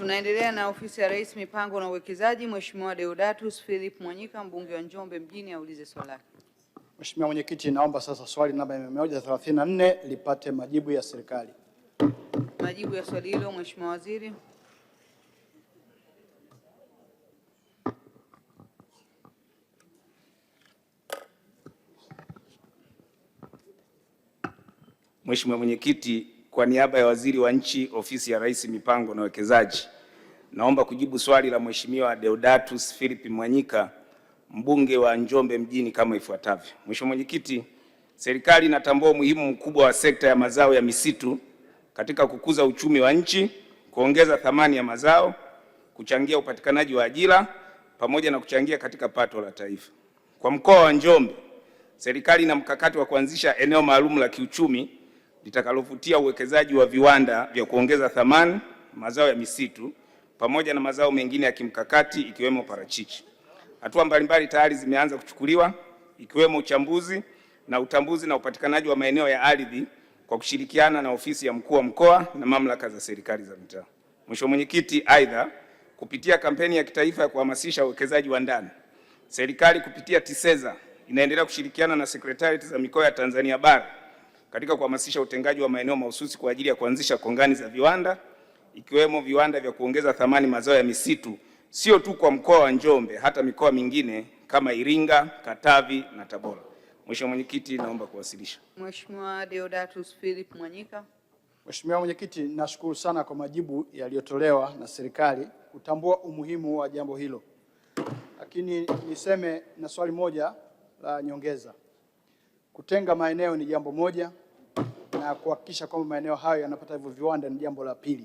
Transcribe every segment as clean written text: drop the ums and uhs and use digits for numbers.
Tunaendelea na ofisi ya Rais mipango na uwekezaji. Mheshimiwa Deodatus Philip Mwanyika, mbunge wa Njombe mjini, aulize swali lake. Mheshimiwa Mwenyekiti, naomba sasa swali namba 134 lipate majibu ya serikali. Majibu ya swali hilo, Mheshimiwa Waziri. Mheshimiwa Mwenyekiti, kwa niaba ya Waziri wa Nchi, Ofisi ya Rais mipango na uwekezaji, naomba kujibu swali la Mheshimiwa Deodatus Philip Mwanyika, mbunge wa Njombe mjini kama ifuatavyo. Mheshimiwa Mwenyekiti, serikali inatambua umuhimu mkubwa wa sekta ya mazao ya misitu katika kukuza uchumi wa nchi, kuongeza thamani ya mazao, kuchangia upatikanaji wa ajira pamoja na kuchangia katika pato la taifa. Kwa mkoa wa Njombe, serikali ina mkakati wa kuanzisha eneo maalum la kiuchumi litakalovutia uwekezaji wa viwanda vya kuongeza thamani, mazao ya misitu pamoja na mazao mengine ya kimkakati ikiwemo parachichi. Hatua mbalimbali tayari zimeanza kuchukuliwa ikiwemo uchambuzi na utambuzi na upatikanaji wa maeneo ya ardhi kwa kushirikiana na ofisi ya mkuu wa mkoa na mamlaka za serikali za mitaa. Mheshimiwa Mwenyekiti, aidha, kupitia kampeni ya kitaifa ya kuhamasisha uwekezaji wa ndani, serikali kupitia TISEZA inaendelea kushirikiana na sekretarieti za mikoa ya Tanzania bara katika kuhamasisha utengaji wa maeneo mahususi kwa ajili ya kuanzisha kongani za viwanda ikiwemo viwanda vya kuongeza thamani mazao ya misitu, sio tu kwa mkoa wa Njombe, hata mikoa mingine kama Iringa, Katavi na Tabora. Mheshimiwa Mwenyekiti, naomba kuwasilisha. Mheshimiwa Deodatus Philip Mwanyika. Mheshimiwa Mwenyekiti, nashukuru sana kwa majibu yaliyotolewa na serikali kutambua umuhimu wa jambo hilo. Lakini niseme na swali moja la nyongeza. Kutenga maeneo ni jambo moja na kuhakikisha kwamba maeneo hayo yanapata hivyo viwanda ni jambo la pili.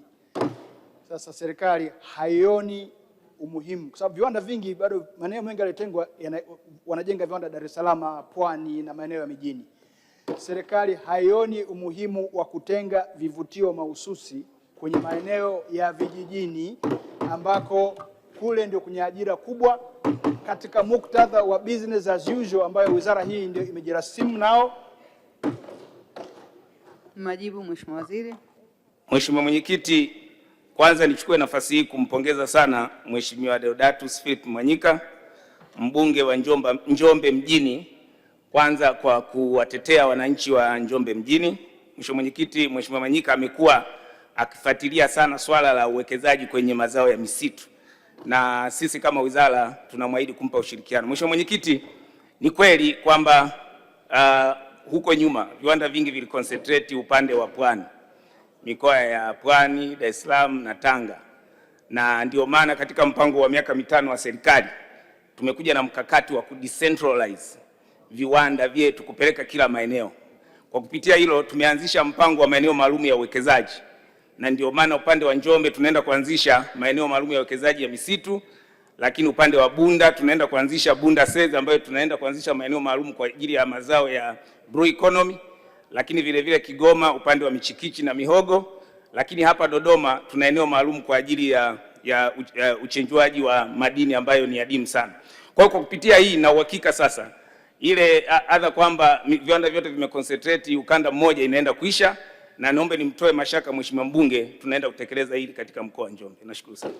Sasa serikali haioni umuhimu kwa sababu viwanda vingi bado maeneo mengi yalitengwa wanajenga viwanda Dar es Salaam, Pwani na maeneo ya mijini. Serikali haioni umuhimu wa kutenga vivutio mahususi kwenye maeneo ya vijijini ambako kule ndio kwenye ajira kubwa katika muktadha wa business as usual ambayo wizara hii ndio imejirasimu nao. Majibu, Mheshimiwa Waziri. Mheshimiwa Mwenyekiti, kwanza nichukue nafasi hii kumpongeza sana Mheshimiwa Deodatus Philip Mwanyika, mbunge wa Njombe mjini, kwanza kwa kuwatetea wananchi wa Njombe mjini. Mheshimiwa Mwenyekiti, Mheshimiwa Mwanyika amekuwa akifuatilia sana swala la uwekezaji kwenye mazao ya misitu, na sisi kama wizara tunamwahidi kumpa ushirikiano. Mheshimiwa Mwenyekiti, ni kweli kwamba huko nyuma viwanda vingi viliconcentrate upande wa Pwani, mikoa ya Pwani, Dar es Salaam na Tanga, na ndio maana katika mpango wa miaka mitano wa serikali tumekuja na mkakati wa kudecentralize viwanda vyetu kupeleka kila maeneo. Kwa kupitia hilo tumeanzisha mpango wa maeneo maalum ya uwekezaji, na ndio maana upande wa Njombe tunaenda kuanzisha maeneo maalum ya uwekezaji ya misitu, lakini upande wa Bunda tunaenda kuanzisha Bunda Seza ambayo tunaenda kuanzisha maeneo maalum kwa ajili ya mazao ya blue economy, lakini vile vile Kigoma upande wa michikichi na mihogo, lakini hapa Dodoma tuna eneo maalum kwa ajili ya uchenjuaji wa madini ambayo ni adimu sana. Kwa kupitia hii na uhakika sasa ile adha kwamba viwanda vyote vimeconcentrate ukanda mmoja inaenda kuisha, na naomba nimtoe mashaka Mheshimiwa mbunge, tunaenda kutekeleza hili katika mkoa wa Njombe. Nashukuru sana.